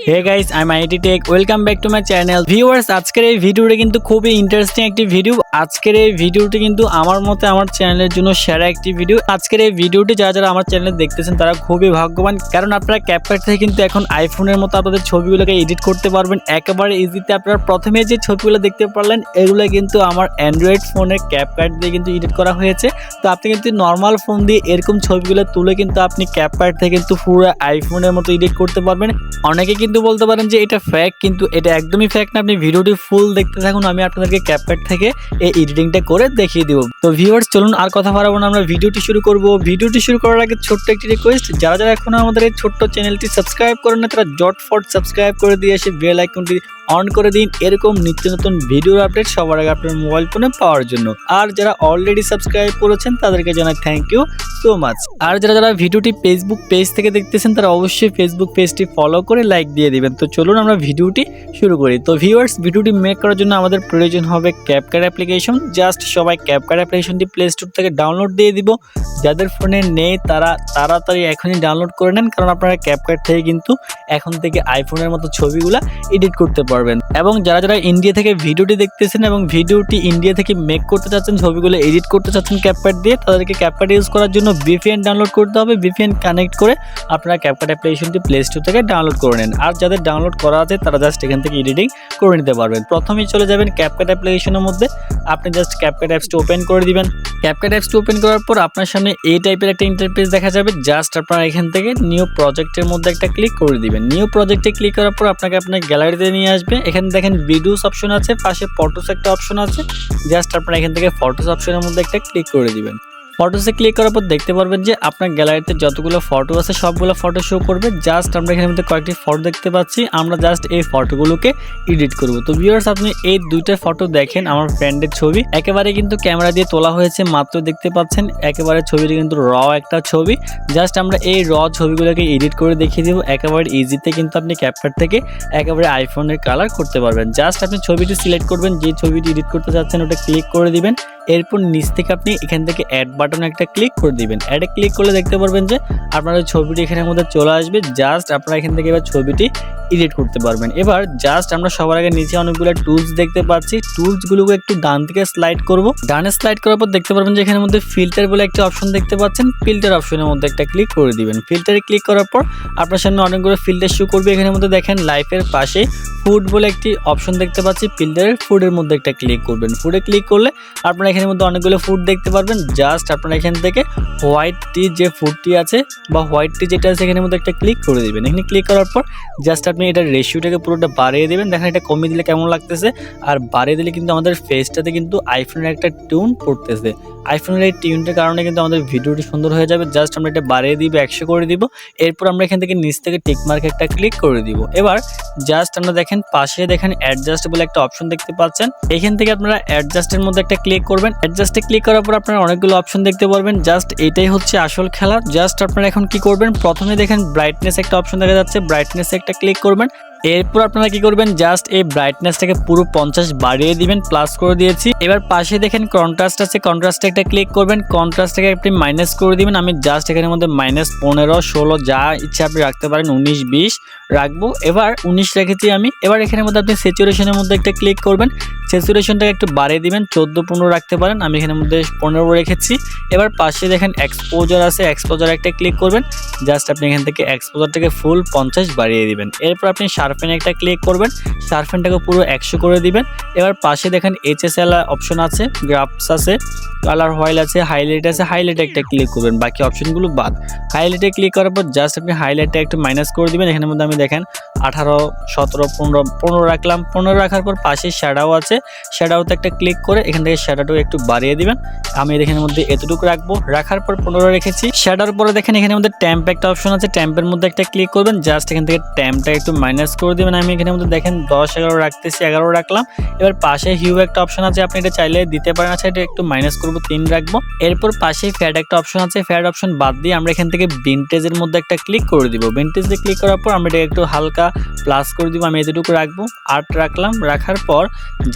Hey guys, I'm IAT Tech. Welcome back to my channel. Viewers, আজকের এই ভিডিওটা কিন্তু খুবই ইন্টারেস্টিং একটি ভিডিও। আজকের এই ভিডিওটি কিন্তু আমার মতে আমার চ্যানেলের জন্য সেরা একটি ভিডিও। আজকের এই ভিডিওটি যারা আমার চ্যানেলে দেখতেছেন তারা খুবই ভাগ্যবান, কারণ আপনারা CapCut থেকে কিন্তু এখন আইফোনের মতো আপনাদের ছবিগুলোকে এডিট করতে পারবেন একেবারে ইজিতে। আপনারা প্রথমে যে ছবিগুলো দেখতে পারলেন এগুলো কিন্তু আমার অ্যান্ড্রয়েড ফোনের CapCut দিয়ে কিন্তু এডিট করা হয়েছে। তো আপনি কিন্তু নর্মাল ফোন দিয়ে এরকম ছবিগুলো তুলে কিন্তু আপনি CapCut থেকে কিন্তু পুরো আইফোনের মতো এডিট করতে পারবেন। অনেকে কিন্তু বলতে পারেন যে এটা ফেক, কিন্তু এটা একদমই ফেক না। আপনি ভিডিওটি ফুল দেখতে থাকুন, আমি আপনাদেরকে CapCut থেকে এই এডিটিংটা করে দেখিয়ে দিব। তো ভিউয়ার্স, চলুন আর কথা বাড়াবো না, আমরা ভিডিওটি শুরু করব। ভিডিওটি শুরু করার আগে ছোট্ট একটি রিকোয়েস্ট, যারা এখনো আমাদের এই ছোট্ট চ্যানেলটি সাবস্ক্রাইব করেন না তারা জটফট সাবস্ক্রাইব করে দিয়ে এসে বেল আইকনটি অন করে দিন, এরকম নিত্য নতুন ভিডিওর আপডেট সবার আগে আপনার মোবাইল ফোনে পাওয়ার জন্য। আর যারা অলরেডি সাবস্ক্রাইব করেছেন তাদেরকে জানাই থ্যাংক ইউ সো মাচ। আর যারা ভিডিওটি ফেসবুক পেজ থেকে দেখতেছেন তারা অবশ্যই ফেসবুক পেজটি ফলো করে লাইক দিয়ে দিবেন। তো চলুন আমরা ভিডিওটি শুরু করি। তো ভিউয়ার্স, ভিডিওটি মেক করার জন্য আমাদের প্রয়োজন হবে CapCut অ্যাপ্লিকেশন। জাস্ট সবাই CapCut অ্যাপ্লিকেশনটি প্লে স্টোর থেকে ডাউনলোড দিয়ে দিব। যাদের ফোনে নেই তারা তাড়াতাড়ি এখনই ডাউনলোড করে নেন, কারণ আপনারা CapCut থেকে কিন্তু এখন থেকে আইফোনের মতো ছবিগুলা এডিট করতে পারবেন। এবং যারা ইন্ডিয়া থেকে ভিডিওটি দেখতেছেন এবং ভিডিওটি ইন্ডিয়া থেকে মেক করতে চাচ্ছেন, ছবিগুলো এডিট করতে চাচ্ছেন CapCut দিয়ে, তাদেরকে CapCut ইউজ করার জন্য VPN ডাউনলোড করতে হবে। VPN কানেক্ট করে আপনারা CapCut অ্যাপ্লিকেশনটি প্লে স্টোর থেকে ডাউনলোড করে নেন। আর যাদের ডাউনলোড করা আছে তারা জাস্ট এখান থেকে এডিটিং করে নিতে পারবেন। প্রথমেই চলে যাবেন CapCut অ্যাপ্লিকেশনের মধ্যে। আপনি জাস্ট CapCut অ্যাপসটি ওপেন করে দিবেন। CapCut অ্যাপসটি ওপেন করার পর আপনার সামনে এই টাইপের একটা ইন্টারফেস দেখা যাবে। জাস্ট আপনারা এখান থেকে নিউ প্রজেক্টের মধ্যে একটা ক্লিক করে দিবেন। নিউ প্রজেক্টে ক্লিক করার পর আপনাকে আপনার গ্যালারিতে নিয়ে আসবে। এখানে দেখেন ভিডিওস অপশন আছে, পাশে ফটোস একটা অপশন আছে। জাস্ট আপনারা এখান থেকে ফটোস অপশনের মধ্যে একটা ক্লিক করে দিবেন। ফটোসে ক্লিক করার পর দেখতে পারবেন যে আপনার গ্যালারিতে যতগুলো ফটো আছে সবগুলো ফটো শো করবে। জাস্ট আমরা এখানের মধ্যে কয়েকটি ফটো দেখতে পাচ্ছি, আমরা জাস্ট এই ফটোগুলোকে এডিট করব। তো ভিউয়ার্স, আপনি এই দুইটা ফটো দেখেন, আমার ফ্রেন্ডের ছবি একেবারে কিন্তু ক্যামেরা দিয়ে তোলা হয়েছে, মাত্র দেখতে পাচ্ছেন। একেবারে ছবিটা কিন্তু র একটা ছবি। জাস্ট আমরা এই র ছবিগুলোকে এডিট করে দেখিয়ে দেবো। একেবারে ইজিতে কিন্তু আপনি CapCut থেকে একেবারে আইফোনের কালার করতে পারবেন। জাস্ট আপনি ছবিটি সিলেক্ট করবেন, যে ছবিটি এডিট করতে চাচ্ছেন ওটা ক্লিক করে দিবেন। এরপর নিচ থেকে আপনি এখান থেকে অ্যাড বাটনে একটা ক্লিক করে দিবেন। অ্যাডে ক্লিক করলে দেখতে পারবেন যে আপনার ছবিটি এখানের মধ্যে চলে আসবে। জাস্ট আপনারা এখান থেকে এবার ছবিটি এডিট করতে পারবেন। এবার জাস্ট আমরা সবার আগে নিচে অনেকগুলো টুলস দেখতে পাচ্ছি, টুলসগুলোকে একটু ডান থেকে স্লাইড করব। ডানে স্লাইড করার পর দেখতে পারবেন যে এখানের মধ্যে ফিল্টার বলে একটা অপশন দেখতে পাচ্ছেন। ফিল্টার অপশনের মধ্যে একটা ক্লিক করে দিবেন। ফিল্টারে ক্লিক করার পর আপনার সামনে অনেকগুলো ফিল্টার শো করবে। এখানের মধ্যে দেখেন লাইফের পাশে ফুড বলে একটি অপশন দেখতে পাচ্ছি। ফিল্টারের ফুডের মধ্যে একটা ক্লিক করবেন। ফুডে ক্লিক করলে আপনারা এখানের মধ্যে অনেকগুলো ফুড দেখতে পারবেন। জাস্ট আপনারা এখান থেকে হোয়াইট টি যে ফুডটি আছে বা হোয়াইট টি যেটা আছে এখানের মধ্যে একটা ক্লিক করে দিবেন। এখানে ক্লিক করার পর জাস্ট আপনি এটা রেশিওটাকে পুরোটা বাড়িয়ে দেবেন। দেখেন এটা কমিয়ে দিলে কেমন লাগতেছে, আর বাড়িয়ে দিলে কিন্তু আমাদের ফেসটাতে কিন্তু আইফোনের একটা টিউন পড়তেছে। আইফোনের এই টিউনটার কারণে কিন্তু আমাদের ভিডিওটি সুন্দর হয়ে যাবে। জাস্ট আমরা এটা বাড়িয়ে দিব, 100 করে দিব। এরপর আমরা এখান থেকে নিচ থেকে টিক মার্ক একটা ক্লিক করে দিব। এবার জাস্ট আমরা দেখেন পাশে দেখেন অ্যাডজাস্ট বলে একটা অপশন দেখতে পাচ্ছেন। এখান থেকে আপনারা অ্যাডজাস্টের মধ্যে একটা ক্লিক করবেন। অ্যাডজাস্টে ক্লিক করার পর আপনারা অনেকগুলো অপশন দেখতে পারবেন। জাস্ট এটাই হচ্ছে আসল খেলা। জাস্ট আপনারা এখন কি করবেন, প্রথমে দেখেন ব্রাইটনেস একটা অপশন দেখা যাচ্ছে, ব্রাইটনেসে একটা ক্লিক করবেন। এরপর আপনারা কি করবেন, জাস্ট এই ব্রাইটনেসটাকে পুরো 50 বাড়িয়ে দিবেন, প্লাস করে দিয়েছি। এবার পাশে দেখেন কন্ট্রাস্ট আছে, কন্ট্রাস্টে একটা ক্লিক করবেন। কন্ট্রাস্টটাকে আপনি মাইনাস করে দিবেন। আমি জাস্ট এখানের মধ্যে -15, 16 যা ইচ্ছা আপনি রাখতে পারেন, 19, 20 রাখবো। এবার 19 রেখেছি আমি। এবার এখানের মধ্যে আপনি স্যাচুরেশনের মধ্যে একটা ক্লিক করবেন। স্যাচুরেশনটাকে একটু বাড়িয়ে দিবেন, 14, 15 রাখতে পারেন। আমি এখানের মধ্যে 15 রেখেছি। এবার পাশে দেখেন এক্সপোজার আছে, এক্সপোজার একটা ক্লিক করবেন। জাস্ট আপনি এখান থেকে এক্সপোজারটাকে ফুল 50 বাড়িয়ে দিবেন। এরপর আপনি শার্পেন একটা ক্লিক করবেন, শার্পেনটাকে পুরো 100 করে দিবেন। এবার পাশে দেখেন HSL অপশন আছে, গ্রাফস আছে, কালার হোয়াইল আছে, হাইলাইট আছে, হাইলাইটে একটা ক্লিক করবেন, বাকি অপশনগুলো বাদ। হাইলাইটে ক্লিক করার পর জাস্ট আপনি হাইলাইটটা একটু মাইনাস করে দিবেন। এখানের মধ্যে আমি দেখেন 18, 17, 15 রাখলাম। 15 রাখার পর পাশে শ্যাডাও আছে, শ্যাডাওতে একটা ক্লিক করে এখান থেকে শ্যাডোটাও একটু বাড়িয়ে দিবেন। আমি এখানের মধ্যে এতটুকু রাখবো। রাখার পর 15 রেখেছি। শ্যাডোর পরে দেখেন এখানের মধ্যে ট্যাম্প একটা অপশন আছে, ট্যাম্পের মধ্যে একটা ক্লিক করবেন। জাস্ট এখান থেকে ট্যাম্পটা একটু মাইনাস করে দিবেন। আমি এখানের মধ্যে দেখেন 10, 11 রাখতেছি, 11 রাখলাম। এবার পাশে হিউ একটা অপশন আছে, আপনি এটা চাইলে দিতে পারেন। আচ্ছা, এটা একটু মাইনাস করবো, 3 রাখবো। এরপর পাশে ফ্যাড একটা অপশন আছে, ফ্যাড অপশন বাদ দিয়ে আমরা এখান থেকে ভিনটেজের মধ্যে একটা ক্লিক করে দিব। ভিনটেজে ক্লিক করার পর আমরা এটা একটু হালকা প্লাস করে দিব, আমি এতটুকু রাখবো, 8 রাখলাম। রাখার পর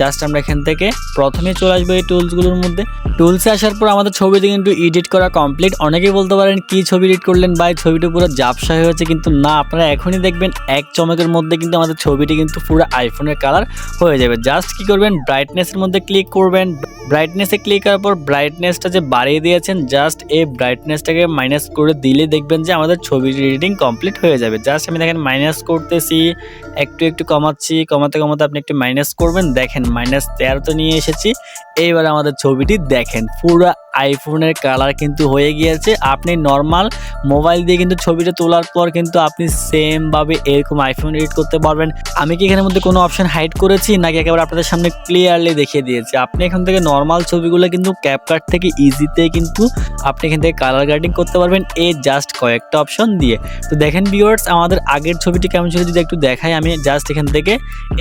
জাস্ট আমরা এখান থেকে প্রথমে চলে আসবো এই টুলসগুলোর মধ্যে। টুলসে আসার পর আমাদের ছবিটি কিন্তু এডিট করা কমপ্লিট। অনেকেই বলতে পারেন কি ছবি এডিট করলেন ভাই, ছবিটা পুরো ঝাপসা হয়ে হয়েছে, কিন্তু না, আপনারা এখনই দেখবেন এক চমকের মধ্যে কিন্তু আমাদের ছবিটি কিন্তু পুরো আইফোনের কালার হয়ে যাবে। জাস্ট কি করবেন, ব্রাইটনেসের মধ্যে ক্লিক করবেন। ব্রাইটনেসে ক্লিক করার পর ব্রাইটনেসটা যে বাড়িয়ে দিয়েছেন, জাস্ট এই ব্রাইটনেসটাকে মাইনাস করে দিলে দেখবেন যে আমাদের ছবির এডিটিং কমপ্লিট হয়ে যাবে। জাস্ট আমি দেখেন মাইনাস করতেছি, একটু একটু কমাচ্ছি, কমাতে কমাতে আপনি একটু মাইনাস করবেন, দেখেন -13 তো নিয়ে এসেছি। এইবার আমাদের ছবিটি দেখেন পুরো আইফোনের কালার কিন্তু হয়ে গিয়েছে। আপনি নর্মাল মোবাইল দিয়ে কিন্তু ছবিটা তোলার পর কিন্তু আপনি সেম ভাবে এরকম আইফোন এডিট করতে পারবেন। আমি কি এখানের মধ্যে কোনো অপশন হাইড করেছি নাকি একেবারে আপনাদের সামনে ক্লিয়ারলি দেখিয়ে দিয়েছি? আপনি এখান থেকে নর্মাল ছবিগুলো কিন্তু ক্যাপকাট থেকে ইজিতে কিন্তু আপনি এখান থেকে কালার গ্রেডিং করতে পারবেন এই জাস্ট কয়েকটা অপশন দিয়ে। তো দেখেন ভিউয়ার্স, আমাদের আগের ছবিটি কেমন ছিল যদি একটু দেখাই। আমি জাস্ট এখান থেকে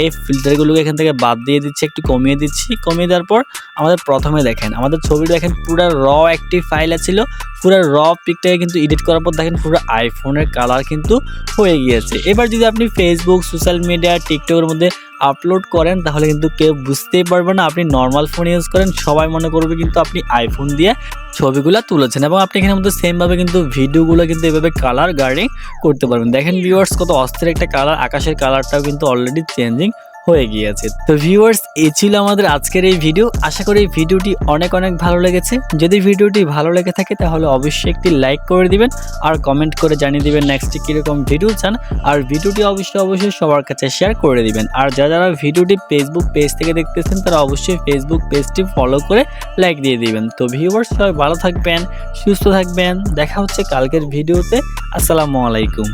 এই ফিল্টারগুলোকে এখান থেকে বাদ দিয়ে দিচ্ছি, একটু কমিয়ে দিচ্ছি। কমিয়ে দেওয়ার পর আমাদের প্রথমে দেখেন আমাদের ছবিটা দেখেন পুরো র একটি ফাইল ছিল, পুরো র পিকটাকে কিন্তু এডিট করার পর দেখেন পুরো আইফোনের কালার কিন্তু হয়ে গিয়েছে। এবার যদি আপনি ফেসবুক, সোশ্যাল মিডিয়া, টিকটকের মধ্যে আপলোড করেন তাহলে কিন্তু কেউ বুঝতেই পারবে না আপনি নর্মাল ফোন ইউজ করেন, সবাই মনে করবে কিন্তু আপনি আইফোন দিয়ে ছবিগুলো তুলেছেন। এবং আপনি এখানের মধ্যে সেমভাবে কিন্তু ভিডিওগুলো কিন্তু এভাবে কালার গ্রেডিং করতে পারবেন। দেখেন ভিউয়ার্স, কত অস্থির একটা কালার, আকাশের কালারটাও কিন্তু অলরেডি চেঞ্জিং হয়ে গিয়েছে। তো ভিউয়ার্স, এই ছিল আমাদের আজকের এই ভিডিও। আশা করি এই ভিডিওটি অনেক ভালো লেগেছে। যদি ভিডিওটি ভালো লেগে থাকে তাহলে অবশ্যই একটি লাইক করে দিবেন আর কমেন্ট করে জানিয়ে দিবেন নেক্সট কীরকম ভিডিও চান। আর ভিডিওটি অবশ্যই সবার কাছে শেয়ার করে দিবেন। আর যারা ভিডিওটি ফেসবুক পেজ থেকে দেখতেছেন তারা অবশ্যই ফেসবুক পেজটি ফলো করে লাইক দিয়ে দিবেন। তো ভিউয়ার্স, সবাই ভালো থাকবেন, সুস্থ থাকবেন। দেখা হচ্ছে কালকের ভিডিওতে। আসসালামু আলাইকুম।